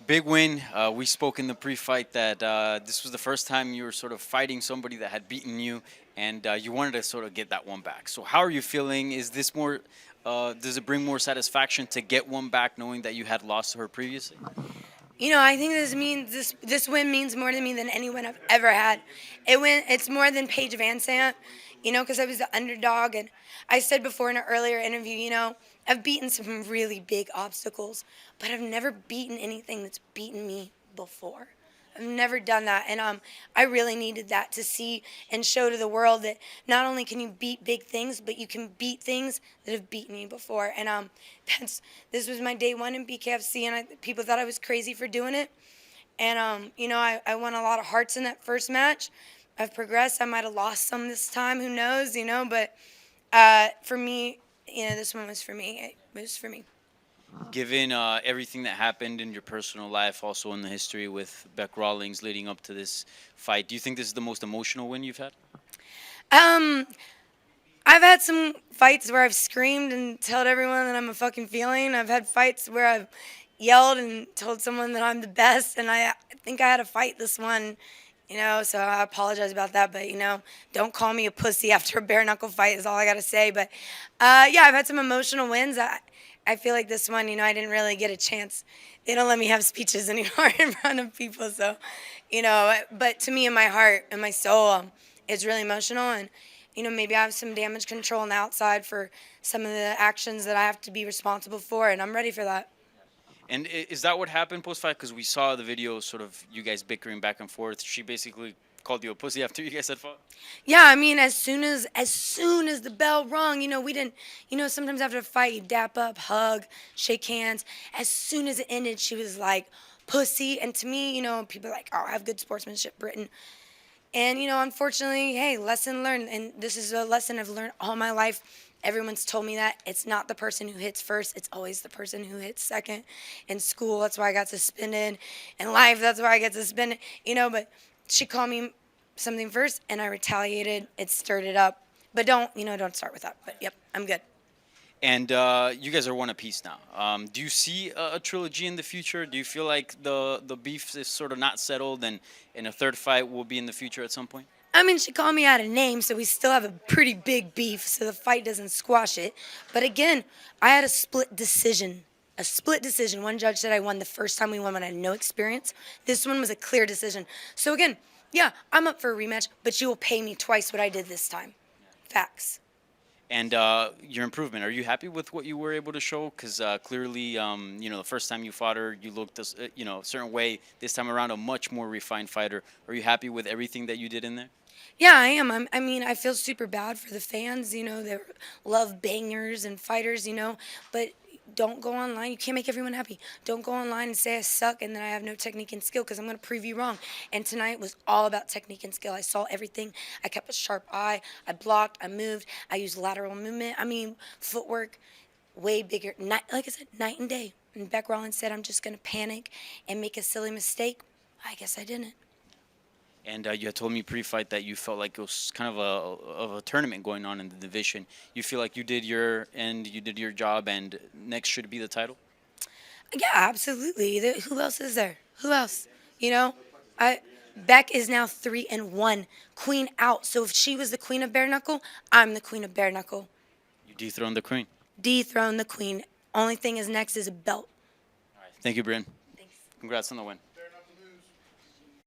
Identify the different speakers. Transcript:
Speaker 1: Big win. We spoke in the pre-fight that this was the first time you were sort of fighting somebody that had beaten you, and you wanted to sort of get that one back. So how are you feeling? Is this more? Does it bring more satisfaction to get one back, knowing that you had lost to her previously?
Speaker 2: I think this win means more to me than any win I've ever had. It's more than Paige Van Sant, because I was the underdog, and I said before in an earlier interview, I've beaten some really big obstacles, but I've never beaten anything that's beaten me before. I've never done that, and I really needed that to see and show to the world that not only can you beat big things, but you can beat things that have beaten you before. And that's this was my day one in BKFC, and people thought I was crazy for doing it. And I won a lot of hearts in that first match. I've progressed. I might have lost some this time. Who knows? But for me, this one was for me. It was for me.
Speaker 1: Given everything that happened in your personal life, also in the history with Bec Rawlings leading up to this fight, do you think this is the most emotional win you've had?
Speaker 2: Um, I've had some fights where I've screamed and told everyone that I'm a fucking feeling. I've had fights where I've yelled and told someone that I'm the best, and I think I had a fight this one, so I apologize about that. But, don't call me a pussy after a bare knuckle fight is all I got to say. But, yeah, I've had some emotional wins. I feel like this one, I didn't really get a chance. They don't let me have speeches anymore in front of people. So, but to me, in my heart and my soul, it's really emotional. And, maybe I have some damage control on the outside for some of the actions that I have to be responsible for, and I'm ready for that.
Speaker 1: And is that what happened post fight? Because we saw the video, sort of you guys bickering back and forth. She basically called you a pussy after you guys had fought.
Speaker 2: Yeah, I mean, as soon as the bell rung, we didn't, sometimes after a fight, you dap up, hug, shake hands. As soon as it ended, she was like, pussy. And to me, people are like, oh, I have good sportsmanship, Britain. And, unfortunately, hey, lesson learned. And this is a lesson I've learned all my life. Everyone's told me that it's not the person who hits first, it's always the person who hits second. In school, that's why I got suspended. In life, that's why I get suspended. But she called me something first, and I retaliated. It stirred it up. But don't start with that. But, yep, I'm good.
Speaker 1: And you guys are one apiece now. Do you see a trilogy in the future? Do you feel like the beef is sort of not settled, and a third fight will be in the future at some point?
Speaker 2: I mean, she called me out a name, so we still have a pretty big beef, so the fight doesn't squash it. But again, I had a split decision. A split decision. One judge said I won the first time we won when I had no experience. This one was a clear decision. So again, yeah, I'm up for a rematch, but you will pay me twice what I did this time. Facts.
Speaker 1: And your improvement, are you happy with what you were able to show? Because clearly, the first time you fought her, you looked, a certain way. This time around, a much more refined fighter. Are you happy with everything that you did in there?
Speaker 2: Yeah, I am. I mean, I feel super bad for the fans, they love bangers and fighters, but don't go online. You can't make everyone happy. Don't go online and say I suck and that I have no technique and skill because I'm going to prove you wrong. And tonight was all about technique and skill. I saw everything. I kept a sharp eye. I blocked. I moved. I used lateral movement. I mean, footwork, way bigger. Like I said, night and day. And Bec Rawlings said I'm just going to panic and make a silly mistake. I guess I didn't.
Speaker 1: And you had told me pre-fight that you felt like it was kind of a tournament going on in the division. You feel like you did your end, you did your job, and next should be the title?
Speaker 2: Yeah, absolutely. Who else is there? Who else? I Bec is now 3-1, queen out. So if she was the queen of bare knuckle, I'm the queen of bare knuckle.
Speaker 1: You dethroned the queen.
Speaker 2: Dethrone the queen. Only thing is next is a belt.
Speaker 1: All right. Thank you, Bryn.
Speaker 2: Thanks.
Speaker 1: Congrats on the win.